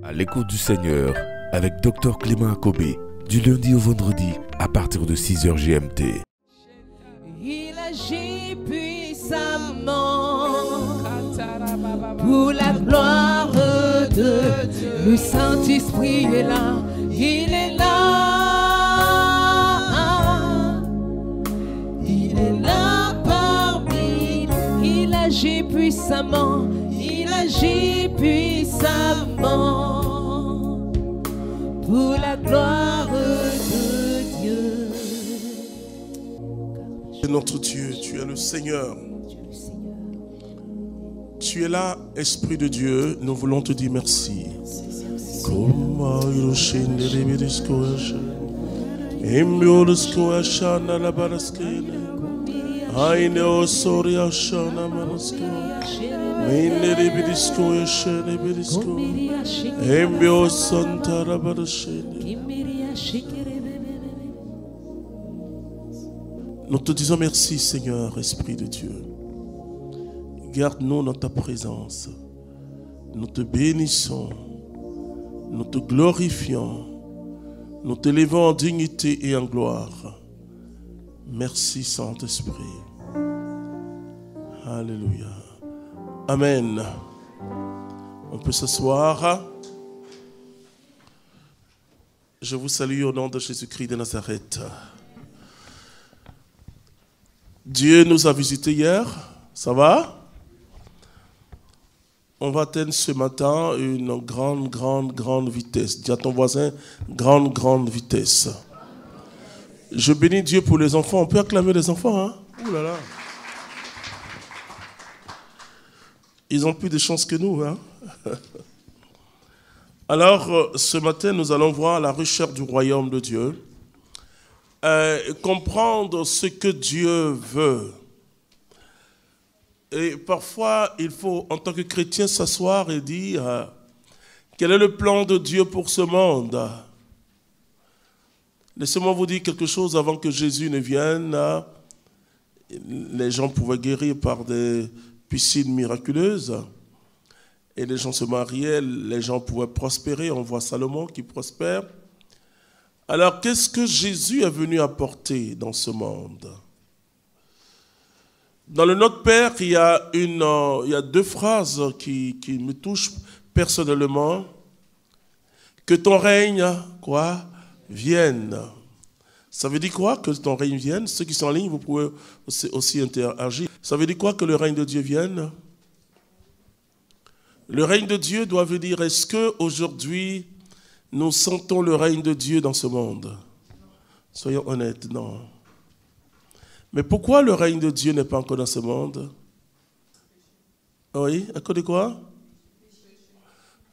À l'écoute du Seigneur avec Dr Clément Akobé, du lundi au vendredi à partir de 6h GMT. Il agit puissamment pour la gloire de Dieu. Le Saint-Esprit est là, il est là. Il est là parmi nous. Il agit puissamment, il agit puissamment pour la gloire de Dieu. Notre Dieu, tu es le Seigneur. Tu es là, Esprit de Dieu, nous voulons te dire merci. Nous te disons merci, Seigneur, Esprit de Dieu. Garde-nous dans ta présence. Nous te bénissons. Nous te glorifions. Nous t'élevons en dignité et en gloire. Merci, Saint-Esprit. Alléluia. Amen. On peut s'asseoir. Je vous salue au nom de Jésus-Christ de Nazareth. Dieu nous a visités hier. Ça va? On va atteindre ce matin une grande vitesse. Dis à ton voisin, grande vitesse. Je bénis Dieu pour les enfants. On peut acclamer les enfants, hein? Ouh là là. Ils ont plus de chance que nous, hein? Alors, ce matin, nous allons voir la recherche du royaume de Dieu. Comprendre ce que Dieu veut. Et parfois, il faut, en tant que chrétien, s'asseoir et dire quel est le plan de Dieu pour ce monde. Laissez-moi vous dire quelque chose avant que Jésus ne vienne. Les gens pouvaient guérir par des piscines miraculeuses. Et les gens se mariaient, les gens pouvaient prospérer. On voit Salomon qui prospère. Alors, qu'est-ce que Jésus est venu apporter dans ce monde? Dans le Notre Père, il y a deux phrases qui me touchent personnellement. Que ton règne, vienne. Ça veut dire quoi? Que ton règne vienne. Ceux qui sont en ligne, vous pouvez aussi interagir. Ça veut dire quoi que le règne de Dieu vienne? Le règne de Dieu doit venir. Est-ce qu'aujourd'hui, nous sentons le règne de Dieu dans ce monde? Soyons honnêtes, non. Mais pourquoi le règne de Dieu n'est pas encore dans ce monde? Oui, à cause de quoi?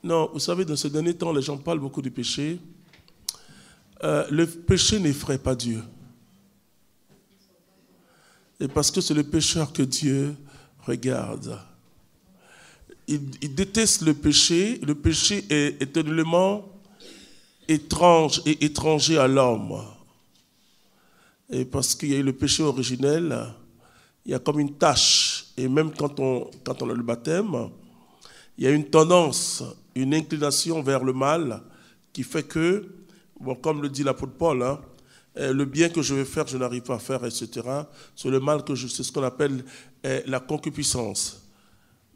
Non, vous savez, dans ce dernier temps, les gens parlent beaucoup du péché. Le péché n'effraie pas Dieu. Et parce que c'est le pécheur que Dieu regarde. Il déteste le péché. Le péché est un élément étrange et étranger à l'homme. Et parce qu'il y a eu le péché originel, il y a comme une tache. Et même quand on a le baptême, il y a une tendance, une inclination vers le mal qui fait que, bon, comme le dit l'apôtre Paul, le bien que je veux faire, je n'arrive pas à faire, etc. C'est le mal c'est ce qu'on appelle la concupiscence.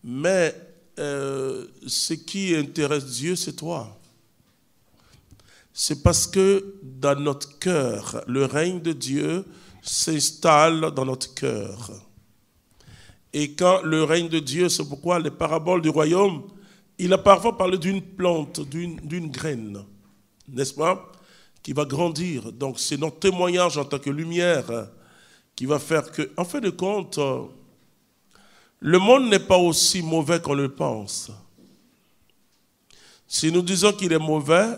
Mais ce qui intéresse Dieu, c'est toi. C'est parce que dans notre cœur, le règne de Dieu s'installe dans notre cœur. Et quand le règne de Dieu, c'est pourquoi les paraboles du royaume, il a parfois parlé d'une plante, d'une graine, n'est-ce pas, qui va grandir. Donc c'est notre témoignage en tant que lumière qui va faire que, en fin de compte, le monde n'est pas aussi mauvais qu'on le pense. Si nous disons qu'il est mauvais,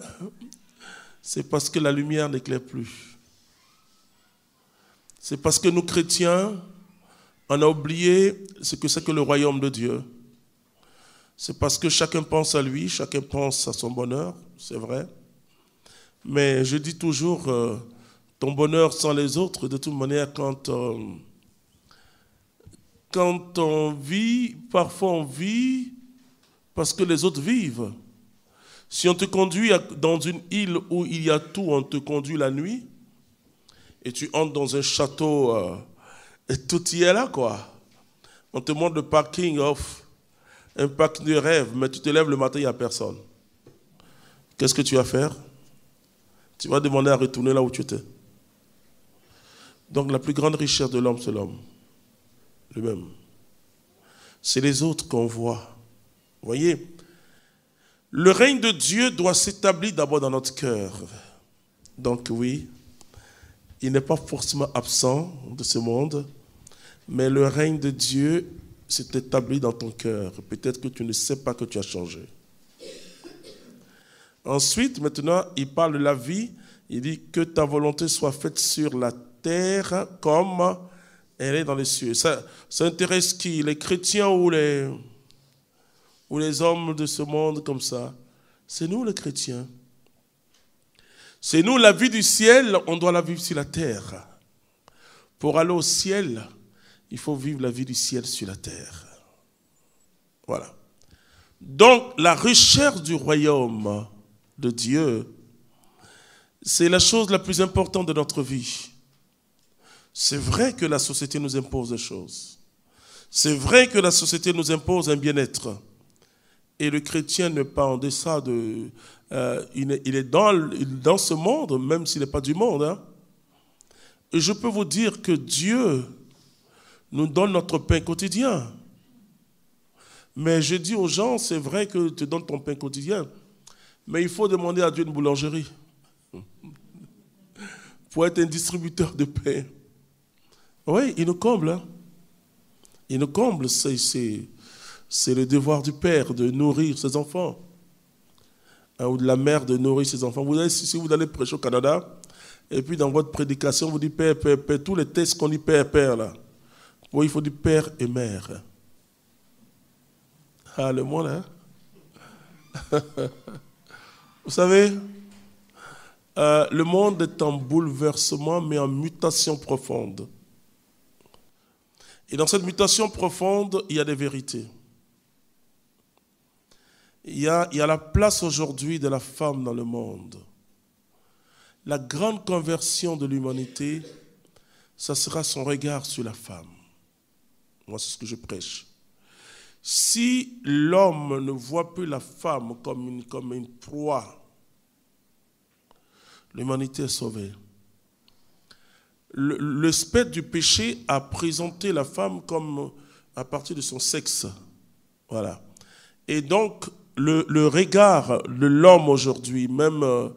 c'est parce que la lumière n'éclaire plus. C'est parce que nous, chrétiens, on a oublié ce que c'est que le royaume de Dieu. C'est parce que chacun pense à lui, chacun pense à son bonheur, c'est vrai. Mais je dis toujours, ton bonheur sans les autres, de toute manière, quand on vit, parfois on vit parce que les autres vivent. Si on te conduit dans une île où il y a tout, on te conduit la nuit, et tu entres dans un château, et tout y est là, quoi. On te montre le parking un parking de rêve, mais tu te lèves le matin, il n'y a personne. Qu'est-ce que tu vas faire? Tu vas demander à retourner là où tu étais. Donc la plus grande richesse de l'homme, c'est l'homme lui-même. C'est les autres qu'on voit. Vous voyez? Le règne de Dieu doit s'établir d'abord dans notre cœur. Donc oui, il n'est pas forcément absent de ce monde, mais le règne de Dieu s'est établi dans ton cœur. Peut-être que tu ne sais pas que tu as changé. Ensuite, maintenant, il parle de la vie. Il dit que ta volonté soit faite sur la terre comme elle est dans les cieux. Ça intéresse qui? Les chrétiens ou les hommes de ce monde comme ça? C'est nous les chrétiens. C'est nous la vie du ciel, on doit la vivre sur la terre. Pour aller au ciel, il faut vivre la vie du ciel sur la terre. Voilà. Donc, la recherche du royaume de Dieu, c'est la chose la plus importante de notre vie. C'est vrai que la société nous impose des choses. C'est vrai que la société nous impose un bien-être. Et le chrétien n'est pas en deçà de... il est dans ce monde, même s'il n'est pas du monde. Hein. Et je peux vous dire que Dieu nous donne notre pain quotidien. Mais je dis aux gens, c'est vrai que tu te donnes ton pain quotidien, mais il faut demander à Dieu une boulangerie pour être un distributeur de pain. Oui, il nous comble. Hein. Il nous comble, c'est le devoir du père de nourrir ses enfants. Hein, ou de la mère de nourrir ses enfants. Vous savez, si vous allez prêcher au Canada, et puis dans votre prédication, vous dites père, père, père, tous les textes qu'on dit père, père, là. Oui, il faut dire père et mère. Ah, le monde, hein? Vous savez, le monde est en bouleversement, mais en mutation profonde. Et dans cette mutation profonde, il y a des vérités. Il y a la place aujourd'hui de la femme dans le monde. La grande conversion de l'humanité, ça sera son regard sur la femme. Moi, c'est ce que je prêche. Si l'homme ne voit plus la femme comme une proie, l'humanité est sauvée. Le spectre du péché a présenté la femme comme à partir de son sexe. Voilà. Et donc, le regard de l'homme aujourd'hui, même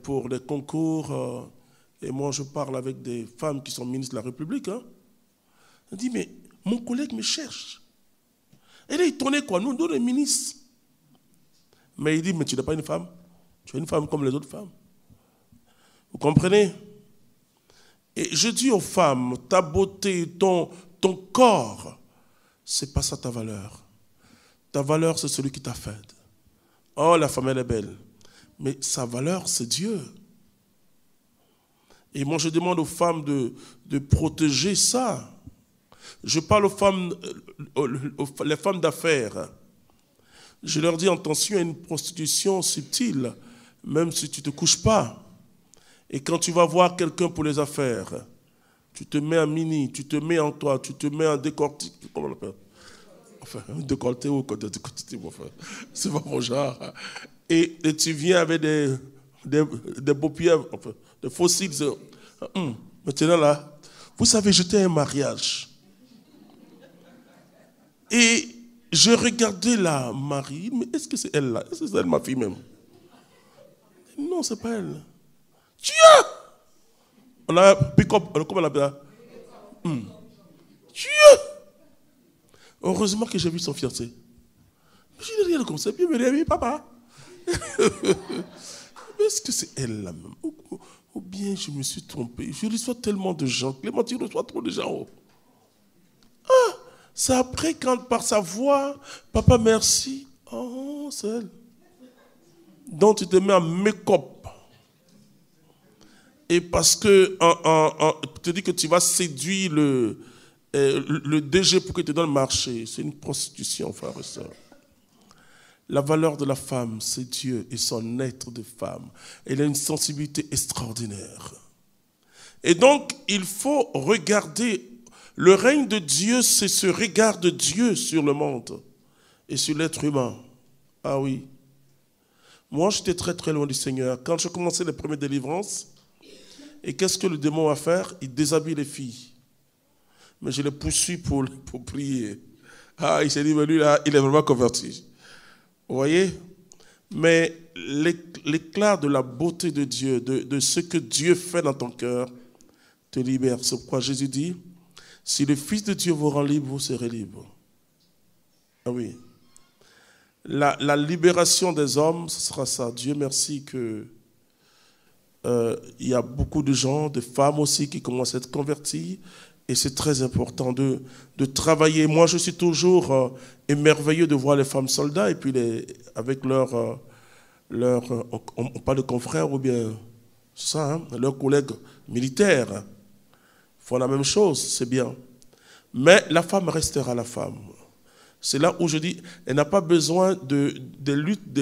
pour les concours, et moi je parle avec des femmes qui sont ministres de la République, hein, elle dit, mais mon collègue me cherche. Elle est étonnée, quoi, nous les ministres. Mais il dit, mais tu n'es pas une femme. Tu es une femme comme les autres femmes. Vous comprenez? Et je dis aux femmes, ta beauté, ton corps, c'est pas ça ta valeur. Ta valeur, c'est celui qui t'a fait. Oh, la femme, elle est belle. Mais sa valeur, c'est Dieu. Et moi, je demande aux femmes de protéger ça. Je parle aux femmes, les femmes d'affaires. Je leur dis, attention à une prostitution subtile, même si tu ne te couches pas. Et quand tu vas voir quelqu'un pour les affaires, tu te mets en mini, tu te mets en toi, tu te mets en décolleté, comment on l'appelle? Enfin, décolleté ou décolleté, enfin, c'est pas mon genre. Et tu viens avec des paupières, enfin, des fossiles. Maintenant là, vous savez, j'étais à un mariage. Et je regardais la Marie, mais est-ce que c'est elle là? Est-ce que c'est elle, ma fille même? Non, c'est pas elle. Dieu! On a pick-up, comment on l'appelle? Dieu! Heureusement que j'ai vu son fiancé. Je n'ai rien de comme ça. Puis il me dit, papa. Est-ce que c'est elle là même? Ou bien je me suis trompé. Je reçois tellement de gens. Clémentine reçoit trop de gens. Ah! C'est après quand par sa voix, papa merci. Oh, c'est elle. Donc tu te mets en make-up. Et parce que tu te dis que tu vas séduire le DG pour qu'il te donne le marché. C'est une prostitution, frère et soeur. La valeur de la femme, c'est Dieu et son être de femme. Elle a une sensibilité extraordinaire. Et donc, il faut regarder. Le règne de Dieu, c'est ce regard de Dieu sur le monde et sur l'être humain. Ah oui. Moi, j'étais très très loin du Seigneur. Quand je commençais les premières délivrances, et qu'est-ce que le démon va faire? Il déshabille les filles. Mais je les poursuis pour prier. Ah, il s'est dit, mais lui là, il est vraiment converti. Vous voyez? Mais l'éclat de la beauté de Dieu, de ce que Dieu fait dans ton cœur, te libère. C'est pourquoi Jésus dit, si le Fils de Dieu vous rend libre, vous serez libre. Ah oui. La libération des hommes, ce sera ça. Dieu merci que il y a beaucoup de gens, de femmes aussi qui commencent à être converties. Et c'est très important de travailler. Moi, je suis toujours émerveillé de voir les femmes soldats et puis avec on parle de confrères ou bien, c'est ça, hein, leurs collègues militaires font la même chose, c'est bien. Mais la femme restera la femme. C'est là où je dis, elle n'a pas besoin de luttes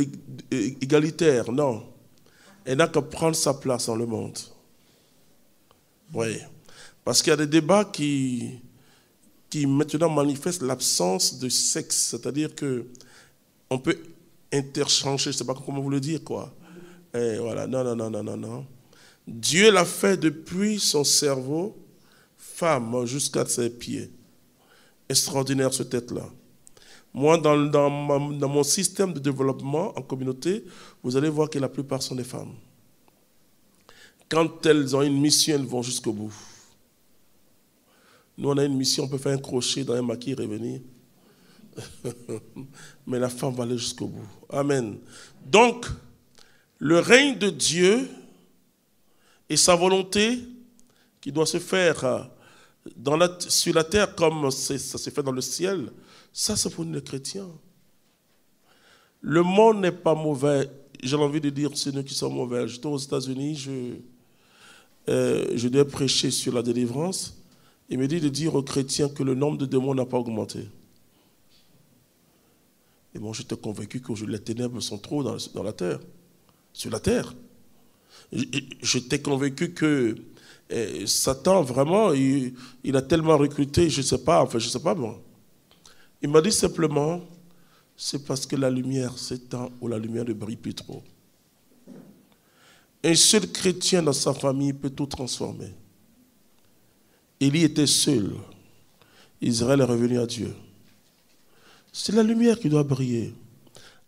égalitaires, non. Elle n'a qu'à prendre sa place dans le monde. Oui. Parce qu'il y a des débats qui maintenant manifestent l'absence de sexe. C'est-à-dire qu'on peut interchanger, je ne sais pas comment vous le dire, quoi. Et voilà, non. Dieu l'a fait depuis son cerveau, femme, jusqu'à ses pieds. Extraordinaire, ce tête-là. Moi, dans mon système de développement en communauté, vous allez voir que la plupart sont des femmes. Quand elles ont une mission, elles vont jusqu'au bout. Nous, on a une mission, on peut faire un crochet dans un maquis et revenir. Mais la femme va aller jusqu'au bout. Amen. Donc, le règne de Dieu et sa volonté qui doit se faire sur la terre comme ça se fait dans le ciel, ça c'est pour nous les chrétiens. Le monde n'est pas mauvais. J'ai envie de dire c'est nous qui sommes mauvais. J'étais aux États-Unis, je devais prêcher sur la délivrance. Il me dit de dire aux chrétiens que le nombre de démons n'a pas augmenté. Et moi, j'étais convaincu que les ténèbres sont trop dans la terre, sur la terre. J'étais convaincu que Satan, vraiment, il a tellement recruté, je ne sais pas moi. Il m'a dit simplement, c'est parce que la lumière s'éteint ou la lumière ne brille plus trop. Un seul chrétien dans sa famille peut tout transformer. Élie était seul. Israël est revenu à Dieu. C'est la lumière qui doit briller.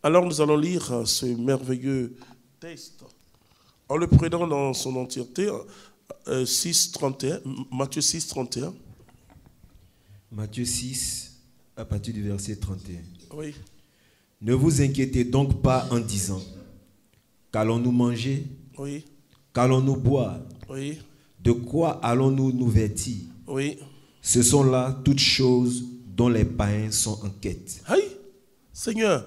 Alors nous allons lire ce merveilleux texte en le prenant dans son entièreté, Matthieu 6, 31. Matthieu 6, à partir du verset 31. Oui. Ne vous inquiétez donc pas en disant, qu'allons-nous manger? Oui. Qu'allons-nous boire? Oui. De quoi allons-nous nous vêtir? Oui. Ce sont là toutes choses dont les païens sont en quête. Aïe, Seigneur,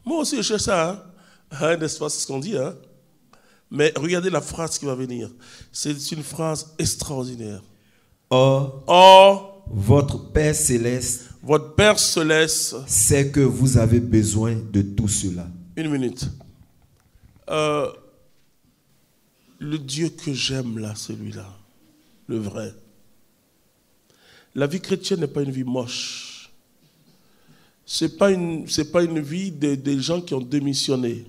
moi aussi je cherche ça. Hein? N'est-ce pas ce qu'on dit, hein? Mais regardez la phrase qui va venir. C'est une phrase extraordinaire. Or, votre Père céleste sait que vous avez besoin de tout cela. Une minute. Le Dieu que j'aime là, celui-là, le vrai. La vie chrétienne n'est pas une vie moche. C'est pas une vie des gens qui ont démissionné.